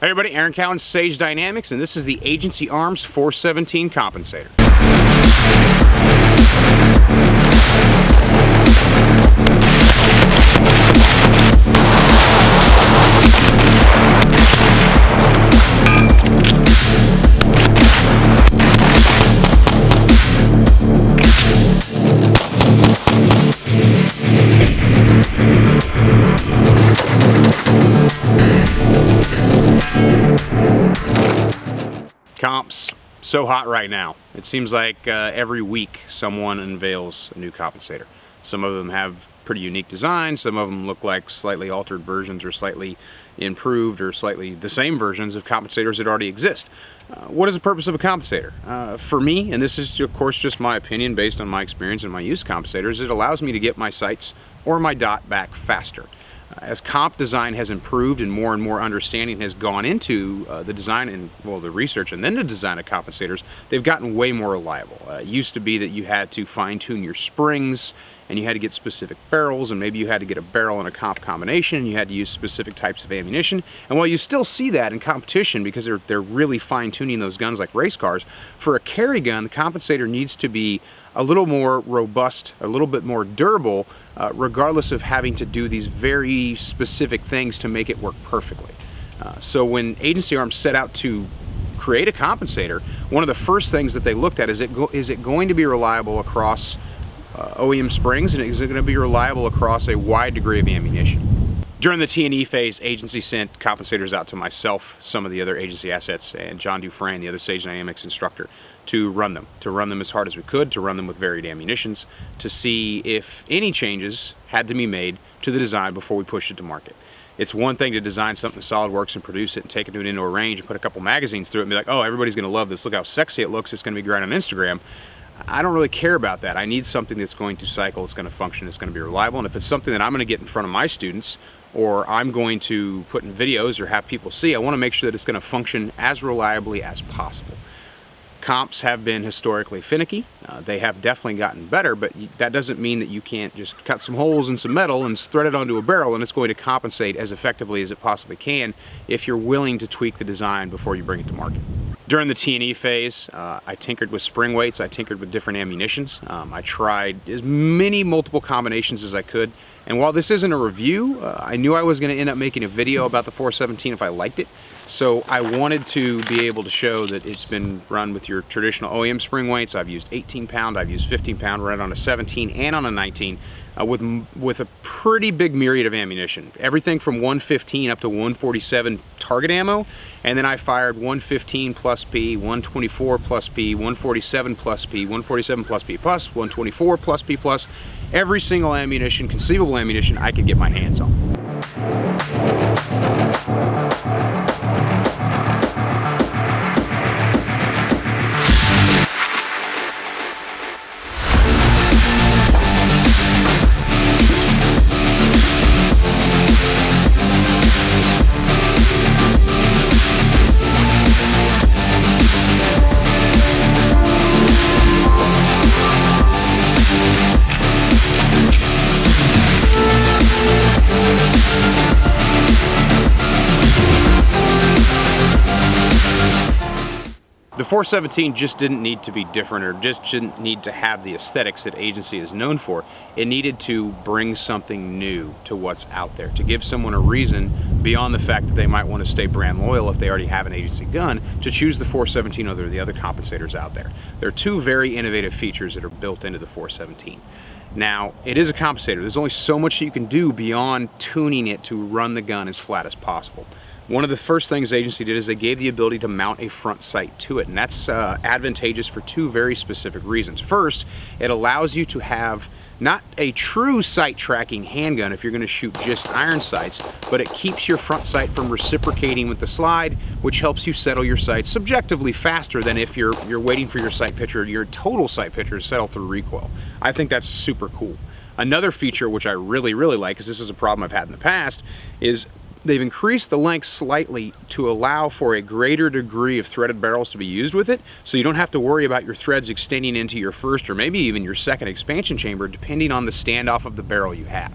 Hey everybody, Aaron Cowan, Sage Dynamics, and this is the Agency Arms 417 compensator. Comps, so hot right now. It seems like every week someone unveils a new compensator. Some of them have pretty unique designs, some of them look like slightly altered versions or slightly improved or slightly the same versions of compensators that already exist. What is the purpose of a compensator? For me, and this is of course just my opinion based on my experience and my use of compensators, it allows me to get my sights or my dot back faster. As comp design has improved and more understanding has gone into the design and, well, the research and then the design of compensators, they've gotten way more reliable. It used to be that you had to fine-tune your springs and you had to get specific barrels, and maybe you had to get a barrel and a comp combination, and you had to use specific types of ammunition. And while you still see that in competition because they're really fine-tuning those guns like race cars, for a carry gun, the compensator needs to be a little more robust, a little bit more durable, regardless of having to do these very specific things to make it work perfectly. So when Agency Arms set out to create a compensator, one of the first things that they looked at is it going to be reliable across OEM springs, and is it going to be reliable across a wide degree of ammunition? During the T&E phase, Agency sent compensators out to myself, some of the other Agency assets, and John Dufresne, the other Sage Dynamics instructor, to run them as hard as we could, to run them with varied ammunitions, to see if any changes had to be made to the design before we pushed it to market. It's one thing to design something SolidWorks and produce it and take it to an indoor range and put a couple magazines through it and be like, oh, everybody's going to love this, look how sexy it looks, it's going to be great on Instagram. I don't really care about that. I need something that's going to cycle, it's going to function, it's going to be reliable, and if it's something that I'm going to get in front of my students or I'm going to put in videos or have people see, I want to make sure that it's going to function as reliably as possible. Comps have been historically finicky. They have definitely gotten better, but that doesn't mean that you can't just cut some holes in some metal and thread it onto a barrel and it's going to compensate as effectively as it possibly can if you're willing to tweak the design before you bring it to market. During the T&E phase, I tinkered with spring weights, I tinkered with different ammunitions. I tried as many multiple combinations as I could, and while this isn't a review, I knew I was going to end up making a video about the 417 if I liked it. So I wanted to be able to show that it's been run with your traditional OEM spring weights. I've used 18 pound, I've used 15 pound, run on a 17 and on a 19 with a pretty big myriad of ammunition. Everything from 115 up to 147 target ammo, and then I fired 115 plus P, 124 plus P, 147 plus P, 147 plus P plus, 124 plus P plus, every single ammunition, conceivable ammunition I could get my hands on. The 417 just didn't need to be different, or just didn't need to have the aesthetics that Agency is known for. It needed to bring something new to what's out there, to give someone a reason beyond the fact that they might want to stay brand loyal if they already have an Agency gun to choose the 417 over the other compensators out there. There are two very innovative features that are built into the 417. Now, it is a compensator. There's only so much you can do beyond tuning it to run the gun as flat as possible. One of the first things Agency did is they gave the ability to mount a front sight to it, and that's advantageous for two very specific reasons. First, it allows you to have not a true sight tracking handgun if you're going to shoot just iron sights, but it keeps your front sight from reciprocating with the slide, which helps you settle your sights subjectively faster than if you're waiting for your sight picture, your total sight picture to settle through recoil. I think that's super cool. Another feature which I really like, because this is a problem I've had in the past, is they've increased the length slightly to allow for a greater degree of threaded barrels to be used with it, so you don't have to worry about your threads extending into your first or maybe even your second expansion chamber, depending on the standoff of the barrel you have.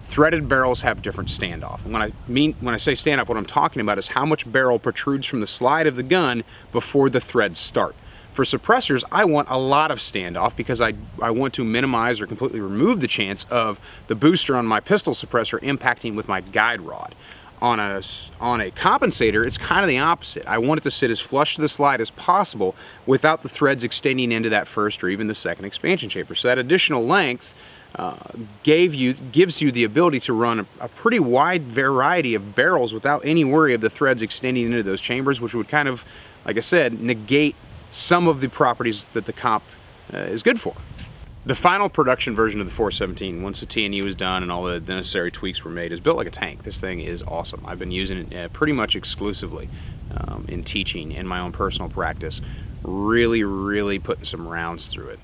Threaded barrels have different standoff. And when I say standoff, what I'm talking about is how much barrel protrudes from the slide of the gun before the threads start. For suppressors, I want a lot of standoff because I want to minimize or completely remove the chance of the booster on my pistol suppressor impacting with my guide rod. On a compensator, it's kind of the opposite. I want it to sit as flush to the slide as possible without the threads extending into that first or even the second expansion chamber. So that additional length gives you the ability to run a pretty wide variety of barrels without any worry of the threads extending into those chambers, which would kind of, like I said, negate some of the properties that the comp is good for. The final production version of the 417, once the T&E was done and all the necessary tweaks were made, is built like a tank. This thing is awesome. I've been using it pretty much exclusively in teaching, in my own personal practice. Really putting some rounds through it.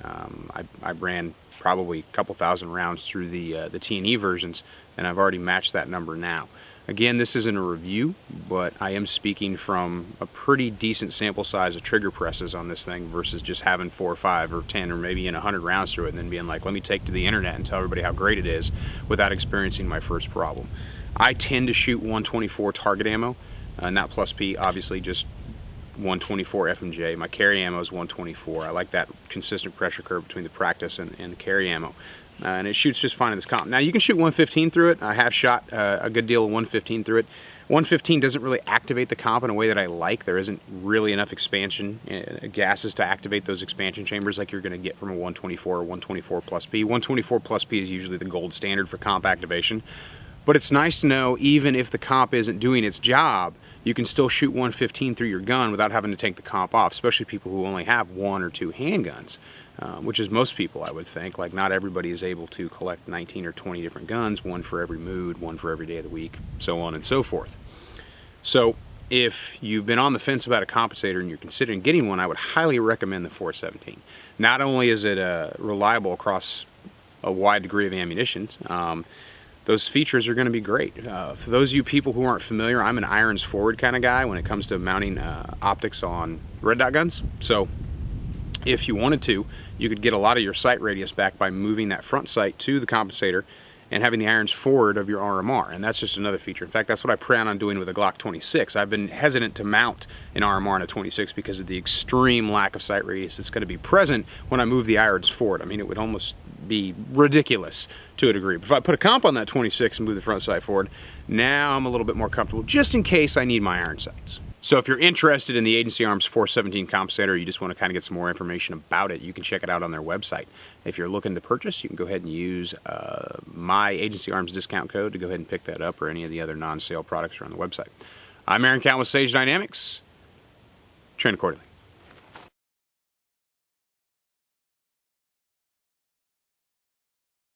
I ran probably a couple thousand rounds through the T&E versions, and I've already matched that number now. Again, this isn't a review, but I am speaking from a pretty decent sample size of trigger presses on this thing versus just having 4 or 5 or 10 or maybe 100 rounds through it and then being like, let me take to the internet and tell everybody how great it is without experiencing my first problem. I tend to shoot 124 target ammo, not plus P, obviously just 124 F&J. My carry ammo is 124. I like that consistent pressure curve between the practice and the carry ammo. And it shoots just fine in this comp. Now you can shoot 115 through it. I have shot a good deal of 115 through it. 115 doesn't really activate the comp in a way that I like. There isn't really enough expansion gases to activate those expansion chambers like you're going to get from a 124 or 124 plus P. 124 plus P is usually the gold standard for comp activation. But it's nice to know even if the comp isn't doing its job, you can still shoot 115 through your gun without having to take the comp off, especially people who only have 1 or 2 handguns. Which is most people, I would think. Like, not everybody is able to collect 19 or 20 different guns, one for every mood, one for every day of the week, so on and so forth. So if you've been on the fence about a compensator and you're considering getting one, I would highly recommend the 417. Not only is it reliable across a wide degree of ammunition, those features are going to be great. For those of you people who aren't familiar, I'm an irons forward kind of guy when it comes to mounting optics on red dot guns. So if you wanted to, you could get a lot of your sight radius back by moving that front sight to the compensator and having the irons forward of your RMR, and that's just another feature. In fact, that's what I plan on doing with a Glock 26. I've been hesitant to mount an RMR on a 26 because of the extreme lack of sight radius that's going to be present when I move the irons forward. I mean, it would almost be ridiculous to a degree. But if I put a comp on that 26 and move the front sight forward, now I'm a little bit more comfortable just in case I need my iron sights. So if you're interested in the Agency Arms 417 compensator, you just want to kind of get some more information about it, you can check it out on their website. If you're looking to purchase, you can go ahead and use my Agency Arms discount code to go ahead and pick that up, or any of the other non-sale products are on the website. I'm Aaron Count with Sage Dynamics. Train accordingly.